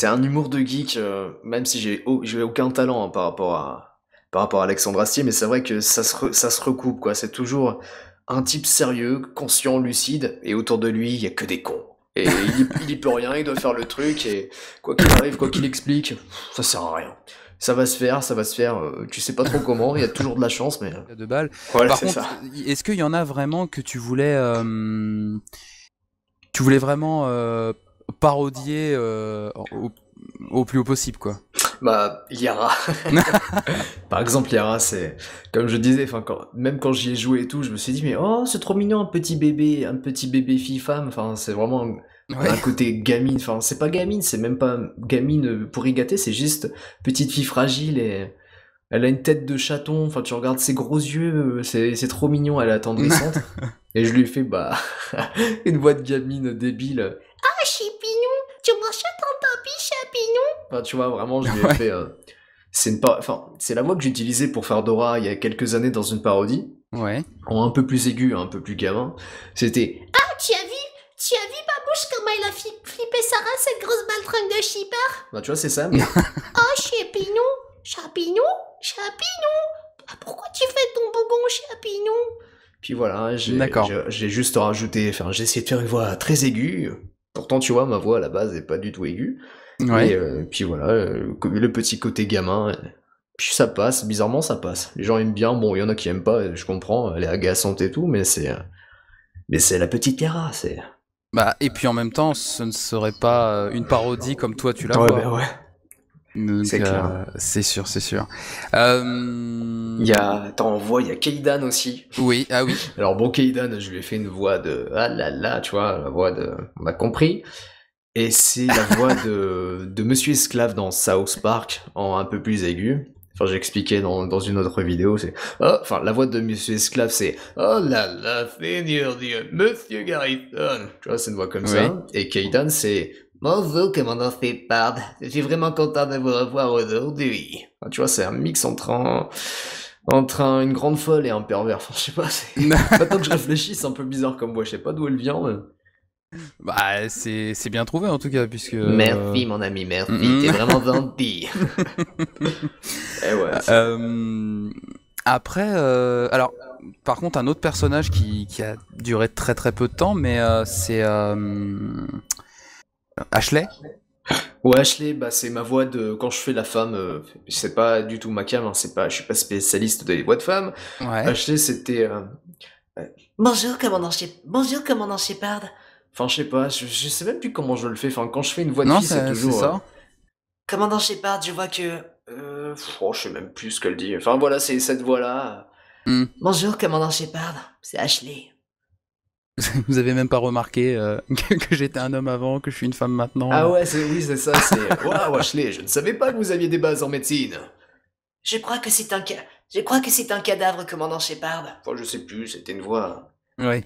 Speaker 2: un humour de geek, même si j'ai aucun talent par rapport à Alexandre Astier, mais c'est vrai que ça se recoupe, quoi. C'est toujours un type sérieux, conscient, lucide, et autour de lui, il y a que des cons. Et il y peut rien, il doit faire le truc, et quoi qu'il arrive, quoi qu'il explique, ça sert à rien. Ça va se faire, tu sais pas trop comment, il y a toujours de la chance, mais...
Speaker 1: De balles.
Speaker 2: Voilà,
Speaker 1: Par
Speaker 2: c'est
Speaker 1: contre,
Speaker 2: ça.
Speaker 1: est-ce qu'il y en a vraiment que tu voulais vraiment parodier au plus haut possible, quoi?
Speaker 2: Bah, Yara. Par exemple, Yara, c'est, comme je disais, enfin, même quand j'y ai joué et tout, je me suis dit, mais oh, c'est trop mignon, un petit bébé fille-femme, enfin, c'est vraiment un côté gamine, enfin, c'est pas gamine, c'est même pas gamine pour y gâter, c'est juste petite fille fragile et elle a une tête de chaton, enfin, tu regardes ses gros yeux, c'est trop mignon, elle est attendrissante. Et je lui ai fait, bah, une voix de gamine débile.
Speaker 8: Ah, Chipinou, tu m'achètes un tapis, Chipinou?
Speaker 2: Enfin, tu vois, vraiment, je lui ai fait... c'est la voix que j'utilisais pour faire Dora il y a quelques années dans une parodie.
Speaker 1: Ouais.
Speaker 2: En un peu plus aigu, un peu plus gamin. C'était...
Speaker 8: Ah, tu as vu Babouche comment elle a flippé Sarah, cette grosse baltringue de Shepard?
Speaker 2: Bah, tu vois, c'est ça, mais...
Speaker 8: Oh, Chipinou? Ah, pourquoi tu fais ton bougon, Chipinou?
Speaker 2: Puis voilà,
Speaker 1: D'accord.
Speaker 2: j'ai juste rajouté... Enfin, j'ai essayé de faire une voix très aiguë. Pourtant, tu vois, ma voix, à la base, est pas du tout aiguë.
Speaker 1: Ouais.
Speaker 2: Et puis voilà, le petit côté gamin... Puis ça passe, bizarrement ça passe. Les gens aiment bien, bon, il y en a qui aiment pas, je comprends, elle est agaçante et tout, mais c'est la petite Yara, c'est...
Speaker 1: Bah, et puis en même temps, ce ne serait pas une parodie comme toi tu la vois.
Speaker 2: Bah ouais.
Speaker 1: Donc,
Speaker 2: C'est clair.
Speaker 1: C'est sûr.
Speaker 2: Il y a... Attends, on voit, il y a Kaidan aussi.
Speaker 1: Oui, ah oui.
Speaker 2: Alors bon, Kaidan, je lui ai fait une voix de... Ah là là, tu vois, la voix de... On a compris. Et c'est la voix de Monsieur Esclave dans South Park, en un peu plus aigu. Enfin, j'expliquais dans une autre vidéo, c'est... Oh, enfin, la voix de Monsieur Esclave, c'est... Oh là là, Seigneur Dieu, Monsieur Garrison. Tu vois, c'est une voix comme ça. Et Kaidan, c'est... Bonjour, commandant Shepard. Je suis vraiment content de vous revoir aujourd'hui. Enfin, tu vois, c'est un mix entre une grande folle et un pervers. Enfin, je sais pas, c'est... Maintenant que je réfléchis, c'est un peu bizarre comme voix. Je sais pas d'où elle vient, mais...
Speaker 1: Bah, c'est bien trouvé en tout cas, puisque...
Speaker 2: Merci, mon ami, merci. T'es vraiment gentil. Eh ouais.
Speaker 1: Après, alors, par contre, un autre personnage qui a duré très très peu de temps, mais c'est Ashley.
Speaker 2: Ouais, Ashley, bah c'est ma voix de quand je fais la femme. C'est pas du tout ma cam, hein, je suis pas spécialiste des voix de femmes.
Speaker 1: Ouais.
Speaker 2: Ashley, c'était.
Speaker 8: Bonjour, commandant Shepard.
Speaker 2: Enfin, je sais pas, je sais même plus comment je le fais. Enfin, quand je fais une voix de fille, c'est toujours.
Speaker 1: C'est ça.
Speaker 8: Commandant Shepard, je vois que...
Speaker 2: je sais même plus ce qu'elle dit. Enfin, voilà, c'est cette voix-là.
Speaker 8: Bonjour, commandant Shepard, c'est Ashley.
Speaker 1: Vous avez même pas remarqué que j'étais un homme avant, que je suis une femme maintenant.
Speaker 2: Ah ouais, oui, c'est ça, c'est... Waouh, Ashley, je ne savais pas que vous aviez des bases en médecine.
Speaker 8: Je crois que c'est un cadavre, commandant Shepard.
Speaker 2: Enfin, je sais plus, c'était une voix...
Speaker 1: Ouais.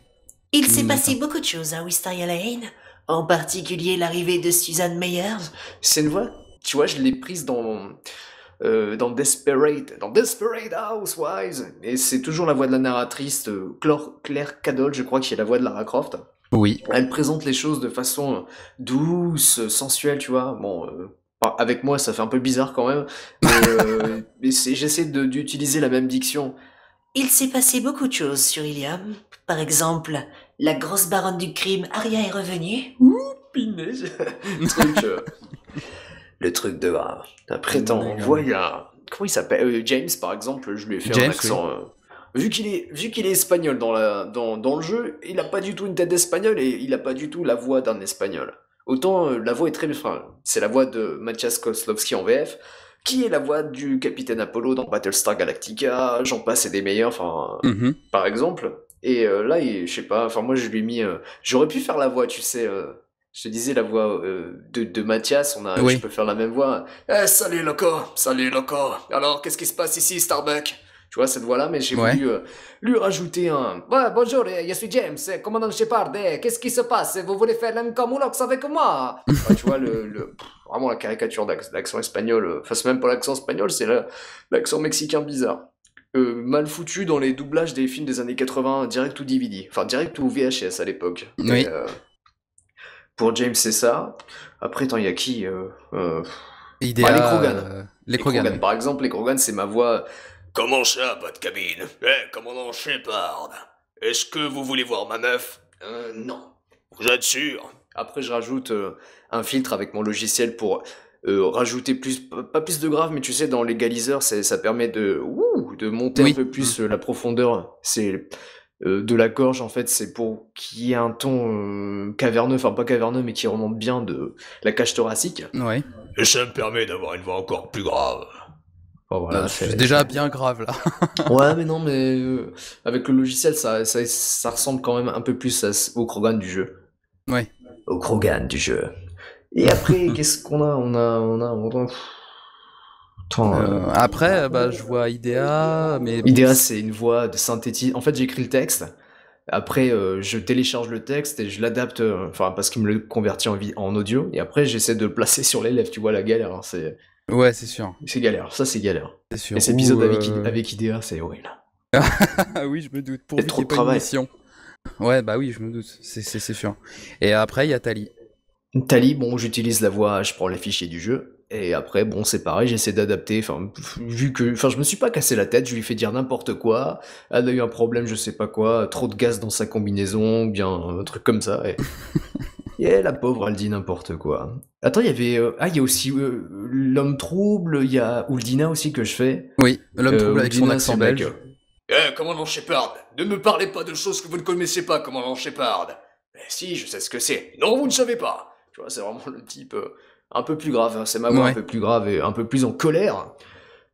Speaker 8: Il s'est passé beaucoup de choses à Wisteria Lane, en particulier l'arrivée de Susan Meyers.
Speaker 2: C'est une voix, tu vois, je l'ai prise dans Desperate Housewives, et c'est toujours la voix de la narratrice, Claire Cadol, je crois, qui est la voix de Lara Croft.
Speaker 1: Oui.
Speaker 2: Elle présente les choses de façon douce, sensuelle, tu vois. Bon, avec moi, ça fait un peu bizarre quand même, mais j'essaie d'utiliser la même diction.
Speaker 8: Il s'est passé beaucoup de choses sur Iliam. Par exemple, la grosse baronne du crime, Aria, est revenue.
Speaker 2: Punaise. Le truc de grave. Après, t'en vois, il y a... Comment il s'appelle James, par exemple, je lui ai fait
Speaker 1: James,
Speaker 2: un accent... Vu qu'il est espagnol dans le jeu, il a pas du tout une tête d'espagnol et il a pas du tout la voix d'un espagnol. Autant la voix est très... Enfin, c'est la voix de Matthias Kozlowski en VF, qui est la voix du capitaine Apollo dans Battlestar Galactica, j'en passe et des meilleurs, enfin, par exemple. Et là, je sais pas, enfin moi je lui ai mis... j'aurais pu faire la voix, tu sais... je te disais la voix de Mathias, je peux faire la même voix. Salut loco, alors qu'est-ce qui se passe ici Starbuck? Tu vois cette voix-là, mais j'ai voulu lui rajouter un... Ouais, bonjour, je suis James, commandant Shepard, qu'est-ce qui se passe? Vous voulez faire l'Mcamoulox avec moi? Ouais, tu vois, vraiment la caricature d'accent espagnol, enfin c'est même pas l'accent espagnol, c'est l'accent mexicain bizarre. Mal foutu dans les doublages des films des années 80, direct ou DVD, enfin direct ou VHS à l'époque.
Speaker 1: Oui.
Speaker 2: Et, pour James, c'est ça. Après, il y a qui
Speaker 1: Idea,
Speaker 2: les Krogan.
Speaker 1: Les Krogan, oui.
Speaker 2: Par exemple, les Krogan, c'est ma voix. Comment ça, pas de cabine? Commandant Shepard. Est-ce que vous voulez voir ma meuf? Non. Vous êtes sûr? Après, je rajoute un filtre avec mon logiciel pour rajouter pas plus de grave, mais tu sais, dans l'égaliseur, ça permet de monter un peu plus la profondeur. C'est... de la gorge, en fait, c'est pour qu'il y ait un ton caverneux, enfin pas caverneux, mais qui remonte bien de la cage thoracique.
Speaker 1: Ouais.
Speaker 4: Et ça me permet d'avoir une voix encore plus grave.
Speaker 2: Oh, voilà,
Speaker 1: c'est déjà bien grave, là.
Speaker 2: Ouais, mais non, mais avec le logiciel, ça ressemble quand même un peu plus au Krogan du jeu.
Speaker 1: Ouais.
Speaker 2: Au Krogan du jeu. Et après, qu'est-ce qu'on a? On a...
Speaker 1: Après, je vois Idea, mais...
Speaker 2: Idea, c'est une voix de synthétique. En fait, j'écris le texte. Après, je télécharge le texte et je l'adapte, parce qu'il me le convertit en audio. Et après, j'essaie de le placer sur les lèvres. Tu vois, la galère, hein, c'est...
Speaker 1: Ouais, c'est sûr.
Speaker 2: C'est galère. Ça, c'est galère.
Speaker 1: C'est sûr.
Speaker 2: Et cet épisode avec Idea, c'est horrible.
Speaker 1: Oui, je me doute.
Speaker 2: Il y a trop de travail.
Speaker 1: Ouais, bah oui, je me doute. C'est sûr. Et après, il y a Tali.
Speaker 2: Tali, bon, j'utilise la voix, je prends les fichiers du jeu. Et après, bon, c'est pareil, j'essaie d'adapter, je me suis pas cassé la tête, je lui fais dire n'importe quoi, elle a eu un problème, je sais pas quoi, trop de gaz dans sa combinaison, bien, un truc comme ça, et la pauvre, elle dit n'importe quoi. Attends, il y a aussi l'homme trouble, il y a Uldina aussi que je fais.
Speaker 1: Oui, l'homme trouble avec son
Speaker 2: Uldina,
Speaker 1: accent belge.
Speaker 6: Commandant Shepard, ne me parlez pas de choses que vous ne connaissez pas, commandant Shepard. Si, je sais ce que c'est. Non, vous ne savez pas. Tu vois, c'est vraiment le type... un peu plus grave, hein. C'est ma voix un peu plus grave et un peu plus en colère.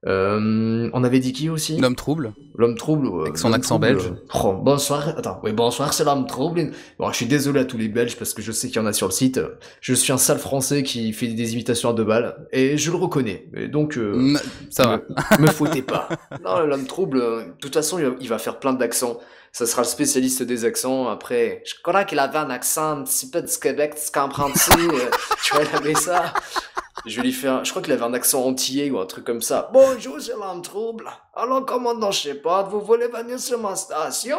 Speaker 6: On avait dit qui aussi?
Speaker 1: L'homme trouble.
Speaker 2: L'homme trouble.
Speaker 1: Avec son accent belge.
Speaker 2: Oh, bonsoir, attends, oui, bonsoir, c'est l'homme trouble. Bon, je suis désolé à tous les Belges parce que je sais qu'il y en a sur le site. Je suis un sale français qui fait des imitations à 2 balles et je le reconnais. Et donc,
Speaker 1: ça va.
Speaker 2: Me fautez pas. Non, l'homme trouble, de toute façon, il va faire plein d'accents. Ça sera le spécialiste des accents. Après, je crois qu'il avait un accent un petit peu du Québec, tu comprends-tu? Tu vois, il avait ça. Je vais lui faire... Je crois qu'il avait un accent antillais ou un truc comme ça. Bonjour, c'est l'homme trouble. Alors, commandant Shepard, vous voulez venir sur ma station?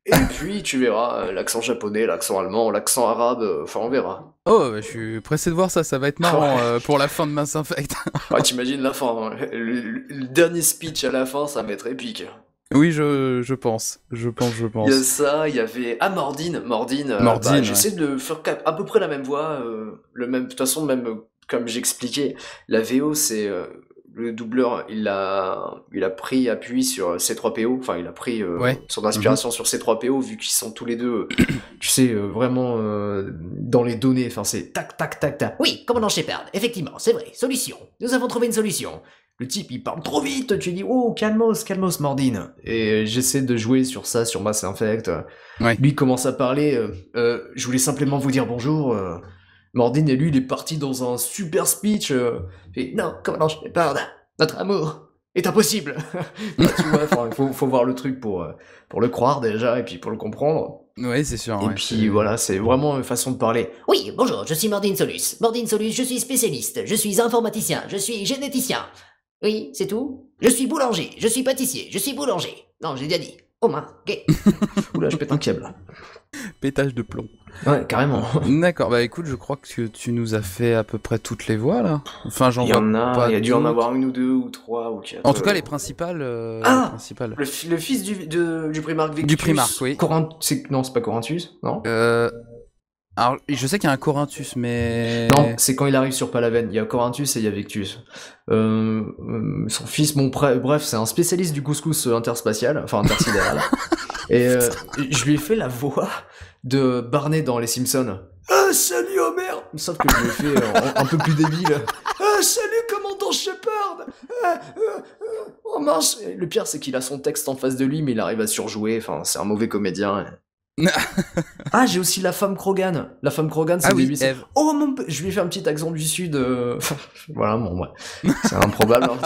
Speaker 2: Et puis, tu verras, l'accent japonais, l'accent allemand, l'accent arabe, on verra.
Speaker 1: Oh, je suis pressé de voir ça, ça va être marrant pour la fin de Mass Effect.
Speaker 2: Ouais, t'imagines la fin, hein. Le dernier speech à la fin, ça va être épique.
Speaker 1: Oui, je pense. Je pense.
Speaker 2: Il y a ça, il y avait... Ah, Mordine, j'essaie de faire à peu près la même voix, de toute façon, même comme j'expliquais, la VO, c'est... le doubleur, il a pris appui sur C3PO, enfin, il a pris son inspiration sur C3PO, vu qu'ils sont tous les deux, tu sais, vraiment dans les données, enfin, c'est tac, tac, tac, tac.
Speaker 8: Oui, commandant Shepard, effectivement, c'est vrai, solution. Nous avons trouvé une solution.
Speaker 2: Le type, il parle trop vite, tu dis, oh, calmos, Mordine. Et j'essaie de jouer sur ça, sur Mass Effect.
Speaker 1: Ouais.
Speaker 2: Lui, il commence à parler, je voulais simplement vous dire bonjour. Mordine, et lui, il est parti dans un super speech. Et non, commandant Shepard, notre amour est impossible. Tu vois, il faut voir le truc pour le croire déjà, et puis pour le comprendre.
Speaker 1: Oui, c'est sûr.
Speaker 2: Et puis voilà, c'est vraiment une façon de parler.
Speaker 8: Oui, bonjour, je suis Mordine Solus. Mordine Solus, je suis spécialiste, je suis informaticien, je suis généticien. Oui, c'est tout. Je suis boulanger, je suis pâtissier, je suis boulanger. Non, j'ai déjà dit.
Speaker 2: Oh mince, gay. Oula, je pète un câble.
Speaker 1: Pétage de plomb.
Speaker 2: Ouais, carrément.
Speaker 1: D'accord, bah écoute, je crois que tu nous as fait à peu près toutes les voix là. Enfin, j'en
Speaker 2: Il y
Speaker 1: vois
Speaker 2: en a,
Speaker 1: pas
Speaker 2: il y a dû en
Speaker 1: d'autres.
Speaker 2: avoir une ou deux ou trois ou quatre.
Speaker 1: En tout cas, les principales.
Speaker 2: Ah
Speaker 1: les principales.
Speaker 2: Le fils du Primarque Victus.
Speaker 1: Du Primarque, oui.
Speaker 2: Non, c'est pas Corinthus, non
Speaker 1: Alors, je sais qu'il y a un Corinthus, mais.
Speaker 2: Non, c'est quand il arrive sur Palaven. Il y a Corinthus et il y a Victus. Son fils, bref, c'est un spécialiste du couscous interspatial, enfin intersidéral. Et je lui ai fait la voix de Barney dans Les Simpsons. Ah, salut Homer! Sauf que je lui ai fait un peu plus débile. Ah, salut commandant Shepard! Oh mince! Et le pire, c'est qu'il a son texte en face de lui, mais il arrive à surjouer. Enfin, c'est un mauvais comédien. Ah, j'ai aussi la femme Krogan. La femme Krogan, c'est
Speaker 1: oui,
Speaker 2: c'est...
Speaker 1: Eve.
Speaker 2: Oh, je lui ai fait un petit accent du sud. Voilà, bon, ouais. C'est improbable. Hein.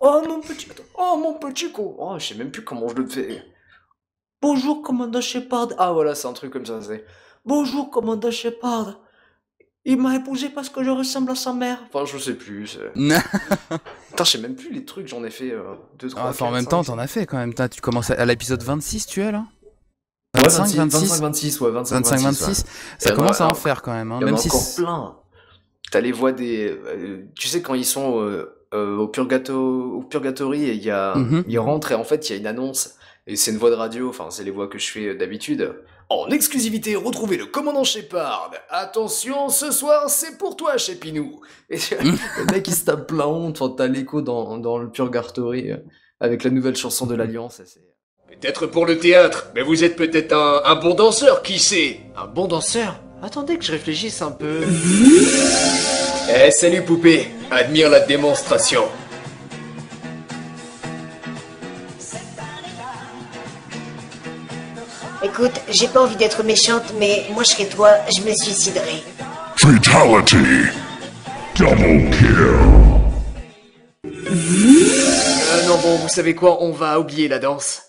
Speaker 2: Oh, mon petit con. Oh, je sais même plus comment je le fais. Bonjour, commandant Shepard. Ah, voilà, c'est un truc comme ça, c'est... Bonjour, commandant Shepard. Il m'a épousé parce que je ressemble à sa mère. Enfin, je sais plus. Putain, je sais même plus les trucs, j'en ai fait 2, 3,
Speaker 1: Enfin, en même temps, t'en as fait quand même. Tu commences à l'épisode 26, tu es là?
Speaker 2: Ouais,
Speaker 1: 26,
Speaker 2: ouais,
Speaker 1: 26.
Speaker 2: Ouais.
Speaker 1: Ça commence à en
Speaker 2: alors,
Speaker 1: faire quand même. Hein,
Speaker 2: il y en
Speaker 1: même
Speaker 2: a
Speaker 1: si
Speaker 2: encore plein. T'as les voix des... tu sais, quand ils sont au Purgatory, et ils rentrent et en fait, il y a une annonce. Et c'est une voix de radio, enfin, c'est les voix que je fais d'habitude. En exclusivité, retrouvez le commandant Shepard. Attention, ce soir, c'est pour toi, Chepinou. Et le mec, il se tape la honte. Enfin, t'as l'écho dans le Purgatory avec la nouvelle chanson de l'Alliance.
Speaker 6: Peut-être pour le théâtre, mais vous êtes peut-être un bon danseur, qui sait? Un bon danseur? Attendez que je réfléchisse un peu. Eh, salut poupée, admire la démonstration.
Speaker 8: Écoute, j'ai pas envie d'être méchante, mais moi je serais toi, je me suiciderais.
Speaker 4: Fatality. Double kill.
Speaker 6: Non bon, vous savez quoi, on va oublier la danse.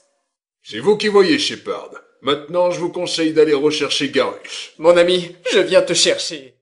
Speaker 4: C'est vous qui voyez, Shepard. Maintenant, je vous conseille d'aller rechercher Garrus.
Speaker 6: Mon ami, je viens te chercher.